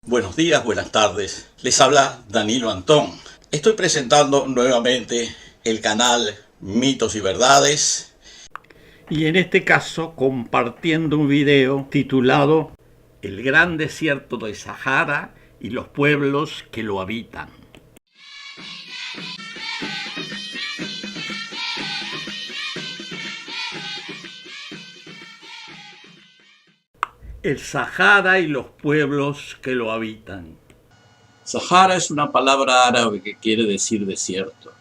Buenos días, buenas tardes. Les habla Danilo Antón. Estoy presentando nuevamente el canal Mitos y Verdades. Y en este caso compartiendo un video titulado El gran desierto de Sahara y los pueblos que lo habitan. El Sahara y los pueblos que lo habitan. Sahara es una palabra árabe que quiere decir desierto.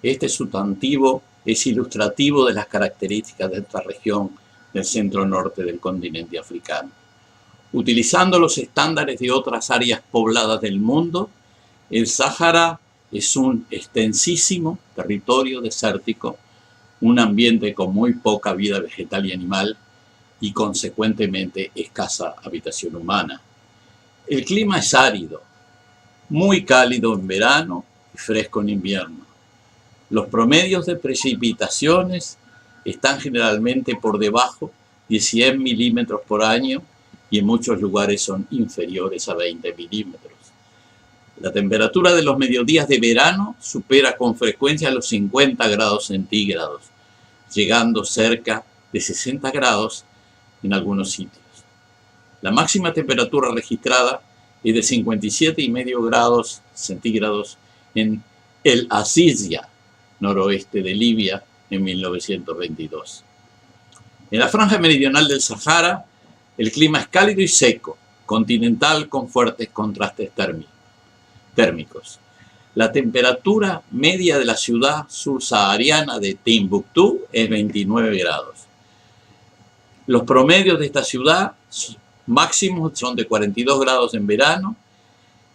Este sustantivo es ilustrativo de las características de esta región del centro-norte del continente africano. Utilizando los estándares de otras áreas pobladas del mundo, el Sahara es un extensísimo territorio desértico, un ambiente con muy poca vida vegetal y animal, y consecuentemente escasa habitación humana. El clima es árido, muy cálido en verano y fresco en invierno. Los promedios de precipitaciones están generalmente por debajo de 100 milímetros por año y en muchos lugares son inferiores a 20 milímetros. La temperatura de los mediodías de verano supera con frecuencia los 50 grados centígrados, llegando cerca de 60 grados en algunos sitios. La máxima temperatura registrada es de 57,5 grados centígrados en El Azizia, noroeste de Libia, en 1922. En la franja meridional del Sahara, el clima es cálido y seco, continental con fuertes contrastes térmicos. La temperatura media de la ciudad subsahariana de Timbuktu es 29 grados. Los promedios de esta ciudad máximos son de 42 grados en verano,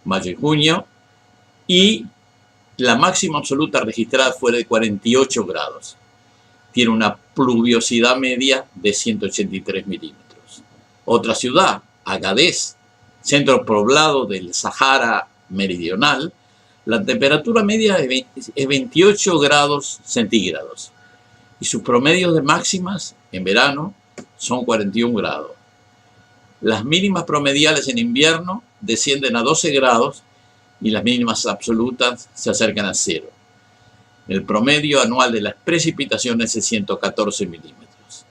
mayo y junio, y la máxima absoluta registrada fue de 48 grados. Tiene una pluviosidad media de 183 milímetros. Otra ciudad, Agadez, centro poblado del Sahara meridional, la temperatura media es 28 grados centígrados y sus promedios de máximas en verano son 41 grados. Las mínimas promediales en invierno descienden a 12 grados y las mínimas absolutas se acercan a cero. El promedio anual de las precipitaciones es 114 milímetros.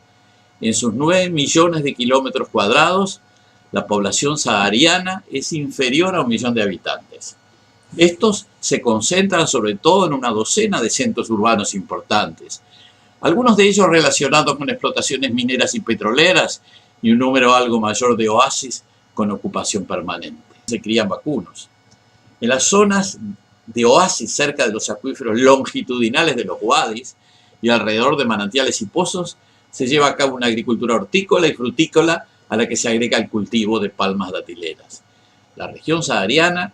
En sus 9 millones de kilómetros cuadrados, la población sahariana es inferior a 1 millón de habitantes. Estos se concentran sobre todo en una docena de centros urbanos importantes, algunos de ellos relacionados con explotaciones mineras y petroleras y un número algo mayor de oasis con ocupación permanente. Se crían vacunos. En las zonas de oasis cerca de los acuíferos longitudinales de los wadis y alrededor de manantiales y pozos se lleva a cabo una agricultura hortícola y frutícola a la que se agrega el cultivo de palmas datileras. La región sahariana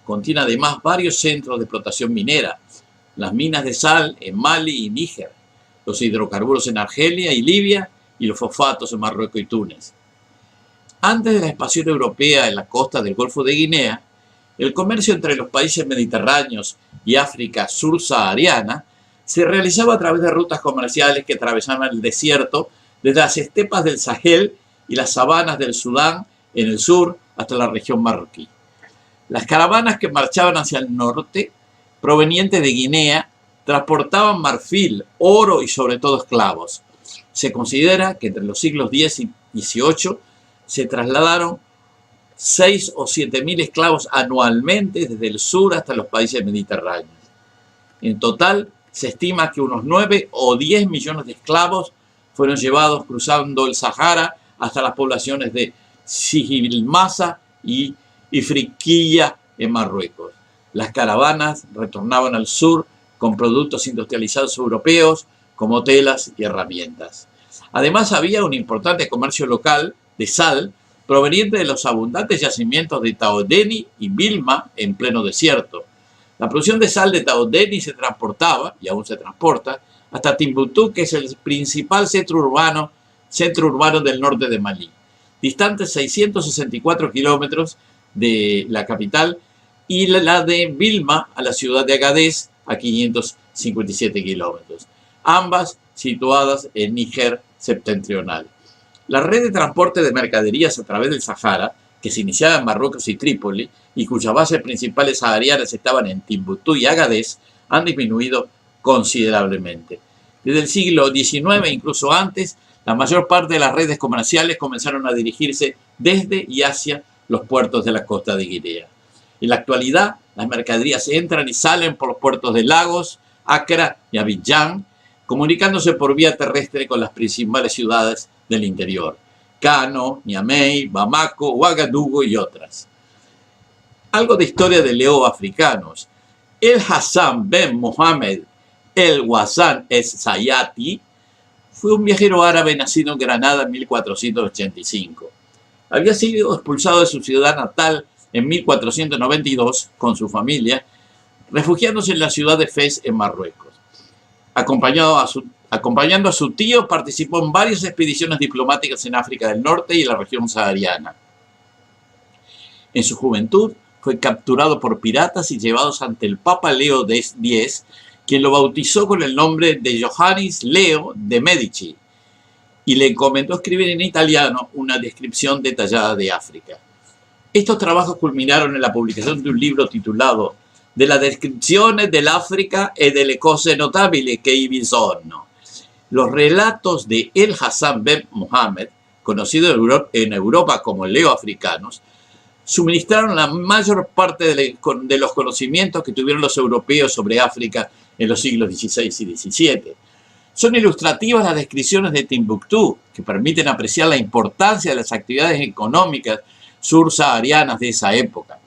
contiene además varios centros de explotación minera, las minas de sal en Mali y Níger, los hidrocarburos en Argelia y Libia y los fosfatos en Marruecos y Túnez. Antes de la expansión europea en la costa del Golfo de Guinea, el comercio entre los países mediterráneos y África subsahariana se realizaba a través de rutas comerciales que atravesaban el desierto desde las estepas del Sahel y las sabanas del Sudán en el sur hasta la región marroquí. Las caravanas que marchaban hacia el norte, provenientes de Guinea, transportaban marfil, oro y sobre todo esclavos. Se considera que entre los siglos X y XVIII se trasladaron 6 o 7 mil esclavos anualmente desde el sur hasta los países mediterráneos. En total, se estima que unos 9 o 10 millones de esclavos fueron llevados cruzando el Sahara hasta las poblaciones de Sijilmasa y Ifriqiya en Marruecos. Las caravanas retornaban al sur con productos industrializados europeos como telas y herramientas. Además, había un importante comercio local de sal proveniente de los abundantes yacimientos de Taodeni y Bilma en pleno desierto. La producción de sal de Taodeni se transportaba, y aún se transporta, hasta Timbuktu, que es el principal centro urbano del norte de Malí, distante 664 kilómetros de la capital, y la de Bilma a la ciudad de Agadez a 557 kilómetros, ambas situadas en Níger septentrional. La red de transporte de mercaderías a través del Sahara que se iniciaba en Marruecos y Trípoli, y cuyas bases principales saharianas estaban en Timbuktu y Agadez, han disminuido considerablemente. Desde el siglo XIX, incluso antes, la mayor parte de las redes comerciales comenzaron a dirigirse desde y hacia los puertos de la costa de Guinea. En la actualidad, las mercaderías entran y salen por los puertos de Lagos, Accra y Abidjan, comunicándose por vía terrestre con las principales ciudades del interior: Kano, Niamey, Bamako, Ouagadougou y otras. Algo de historia de leo-africanos. El Hassan Ben Mohammed El Ghazan Es-Sayati fue un viajero árabe nacido en Granada en 1485. Había sido expulsado de su ciudad natal en 1492 con su familia, refugiándose en la ciudad de Fez, en Marruecos. Acompañando a su tío, participó en varias expediciones diplomáticas en África del Norte y en la región sahariana. En su juventud fue capturado por piratas y llevado ante el Papa Leo X, quien lo bautizó con el nombre de Johannes Leo de Medici y le encomendó escribir en italiano una descripción detallada de África. Estos trabajos culminaron en la publicación de un libro titulado «De la descrizione dell'Africa e delle cose notabili che vi sono». Los relatos de El Hassan Ben Mohammed, conocido en Europa como leo-africanos, suministraron la mayor parte de los conocimientos que tuvieron los europeos sobre África en los siglos XVI y XVII. Son ilustrativas las descripciones de Timbuktu, que permiten apreciar la importancia de las actividades económicas sur-saharianas de esa época.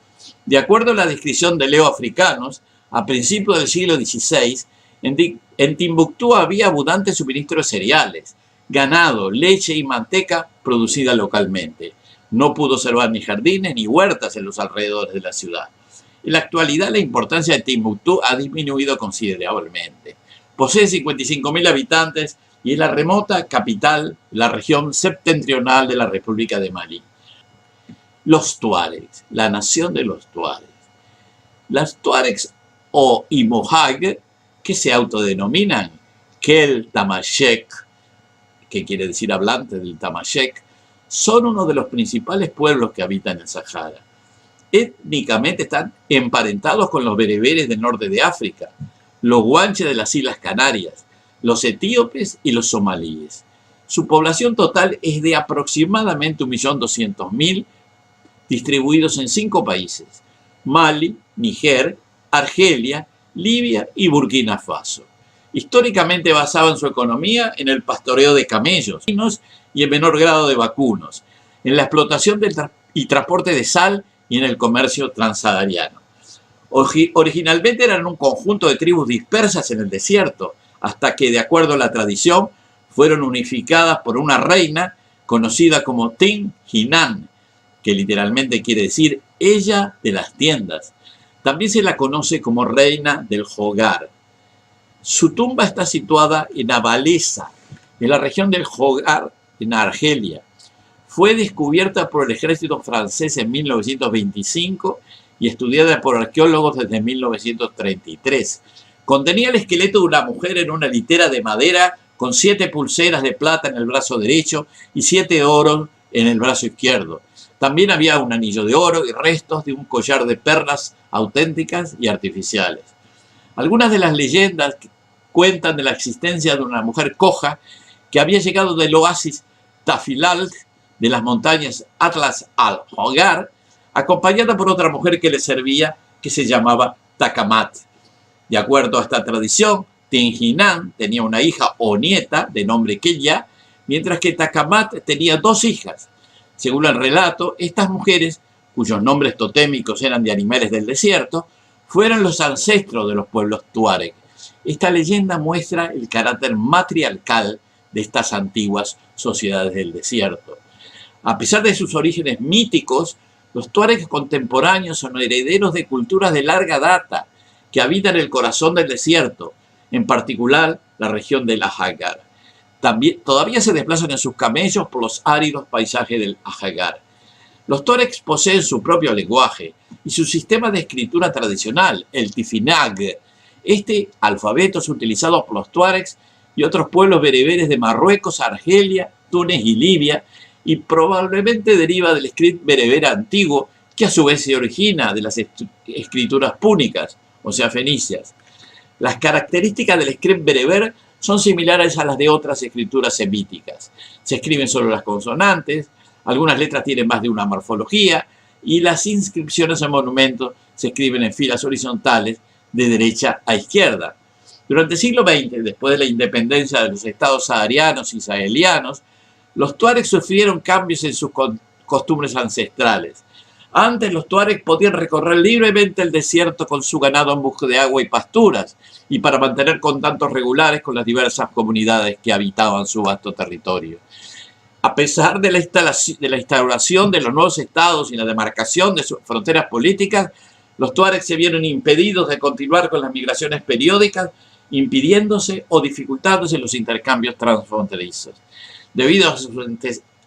De acuerdo a la descripción de leo-africanos, a principios del siglo XVI, en Timbuktu había abundante suministro de cereales, ganado, leche y manteca producida localmente. No pudo observar ni jardines ni huertas en los alrededores de la ciudad. En la actualidad, la importancia de Timbuktu ha disminuido considerablemente. Posee 55.000 habitantes y es la remota capital de la región septentrional de la República de Malí. Los tuaregs, la nación de los tuaregs. Las tuaregs o Imojag, que se autodenominan Kel Tamashek, que quiere decir hablante del Tamashek, son uno de los principales pueblos que habitan el Sahara. Étnicamente están emparentados con los bereberes del norte de África, los guanches de las Islas Canarias, los etíopes y los somalíes. Su población total es de aproximadamente 1.200.000, distribuidos en 5 países: Mali, Níger, Argelia, Libia y Burkina Faso. Históricamente basaban su economía en el pastoreo de camellos y en menor grado de vacunos, en la explotación y transporte de sal y en el comercio transsahariano. Originalmente eran un conjunto de tribus dispersas en el desierto, hasta que, de acuerdo a la tradición, fueron unificadas por una reina conocida como Tin Hinan, que literalmente quiere decir ella de las tiendas. También se la conoce como reina del Hogar. Su tumba está situada en Abalesa, en la región del Hogar, en Argelia. Fue descubierta por el ejército francés en 1925 y estudiada por arqueólogos desde 1933. Contenía el esqueleto de una mujer en una litera de madera con 7 pulseras de plata en el brazo derecho y 7 de oro en el brazo izquierdo. También había un anillo de oro y restos de un collar de perlas auténticas y artificiales. Algunas de las leyendas cuentan de la existencia de una mujer coja que había llegado del oasis Tafilal de las montañas Atlas al-Hogar, acompañada por otra mujer que le servía, que se llamaba Takamat. De acuerdo a esta tradición, Tinjinan tenía una hija o nieta de nombre Keya, mientras que Takamat tenía 2 hijas. Según el relato, estas mujeres, cuyos nombres totémicos eran de animales del desierto, fueron los ancestros de los pueblos tuareg. Esta leyenda muestra el carácter matriarcal de estas antiguas sociedades del desierto. A pesar de sus orígenes míticos, los tuaregs contemporáneos son herederos de culturas de larga data que habitan el corazón del desierto, en particular la región del Ahagar. Todavía se desplazan en sus camellos por los áridos paisajes del Ahagar. Los tuaregs poseen su propio lenguaje y su sistema de escritura tradicional, el Tifinag. Este alfabeto es utilizado por los tuaregs y otros pueblos bereberes de Marruecos, Argelia, Túnez y Libia, y probablemente deriva del script bereber antiguo, que a su vez se origina de las escrituras púnicas, o sea, fenicias. Las características del script bereber son similares a las de otras escrituras semíticas. Se escriben solo las consonantes, algunas letras tienen más de una morfología, y las inscripciones en monumentos se escriben en filas horizontales de derecha a izquierda. Durante el siglo XX, después de la independencia de los estados saharianos y sahelianos, los tuaregs sufrieron cambios en sus costumbres ancestrales. Antes los tuaregs podían recorrer libremente el desierto con su ganado en busca de agua y pasturas, y para mantener contactos regulares con las diversas comunidades que habitaban su vasto territorio. A pesar de la instauración de los nuevos estados y la demarcación de sus fronteras políticas, los tuaregs se vieron impedidos de continuar con las migraciones periódicas, impidiéndose o dificultándose los intercambios transfronterizos. Debido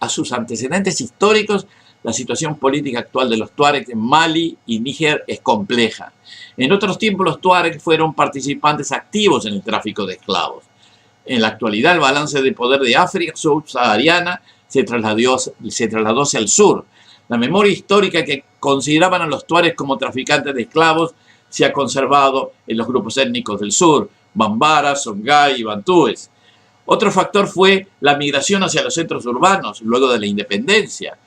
a sus antecedentes históricos, la situación política actual de los tuaregs en Mali y Níger es compleja. En otros tiempos los tuaregs fueron participantes activos en el tráfico de esclavos. En la actualidad el balance de poder de África subsahariana se trasladó hacia el sur. La memoria histórica que consideraban a los tuaregs como traficantes de esclavos se ha conservado en los grupos étnicos del sur, Bambara, Songhai y Bantúes. Otro factor fue la migración hacia los centros urbanos luego de la independencia,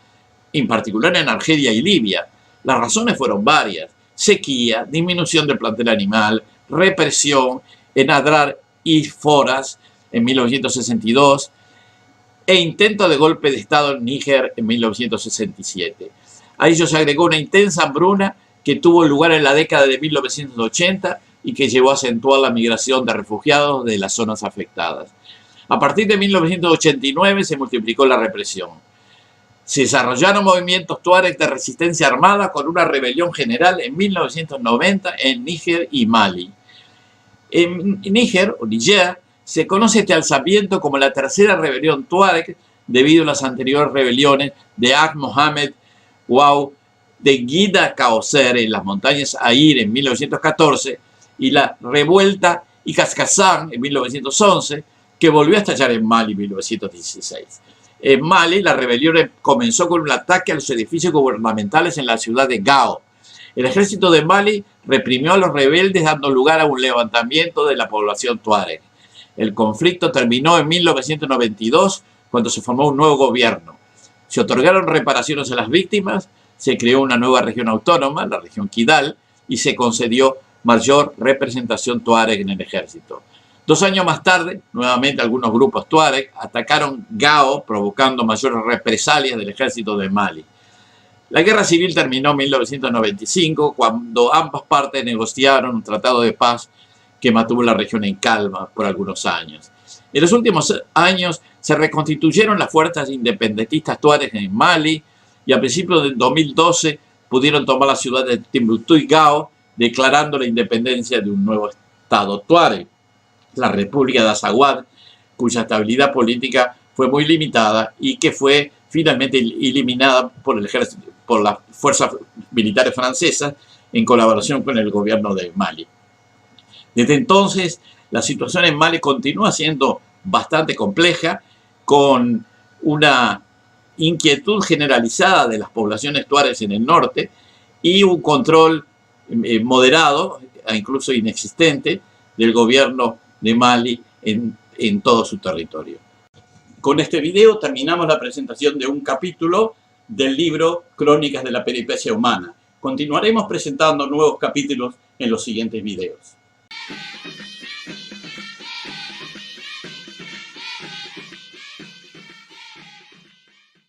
en particular en Argelia y Libia. Las razones fueron varias: sequía, disminución del plantel animal, represión en Adrar y Foras en 1962 e intento de golpe de Estado en Níger en 1967. A ello se agregó una intensa hambruna que tuvo lugar en la década de 1980 y que llevó a acentuar la migración de refugiados de las zonas afectadas. A partir de 1989 se multiplicó la represión. Se desarrollaron movimientos tuaregs de resistencia armada con una rebelión general en 1990 en Níger y Mali. En Níger, o Niger, se conoce este alzamiento como la tercera rebelión tuareg debido a las anteriores rebeliones de Ag Mohamed Ouad, de Guida Kaoser en las montañas Aïr en 1914 y la revuelta Ikaskazan en 1911, que volvió a estallar en Mali en 1916. En Mali, la rebelión comenzó con un ataque a los edificios gubernamentales en la ciudad de Gao. El ejército de Mali reprimió a los rebeldes, dando lugar a un levantamiento de la población tuareg. El conflicto terminó en 1992, cuando se formó un nuevo gobierno. Se otorgaron reparaciones a las víctimas, se creó una nueva región autónoma, la región Kidal, y se concedió mayor representación tuareg en el ejército. 2 años más tarde, nuevamente algunos grupos tuareg atacaron Gao, provocando mayores represalias del ejército de Mali. La guerra civil terminó en 1995, cuando ambas partes negociaron un tratado de paz que mantuvo la región en calma por algunos años. En los últimos años se reconstituyeron las fuerzas independentistas tuareg en Mali y a principios del 2012 pudieron tomar la ciudad de Timbuktu y Gao, declarando la independencia de un nuevo estado tuareg, la República de Azawad, cuya estabilidad política fue muy limitada y que fue finalmente eliminada por el ejército, por las fuerzas militares francesas en colaboración con el gobierno de Mali. Desde entonces, la situación en Mali continúa siendo bastante compleja, con una inquietud generalizada de las poblaciones tuaregs en el norte y un control moderado, incluso inexistente, del gobierno de Mali en todo su territorio. Con este video terminamos la presentación de un capítulo del libro Crónicas de la Peripecia Humana. Continuaremos presentando nuevos capítulos en los siguientes videos.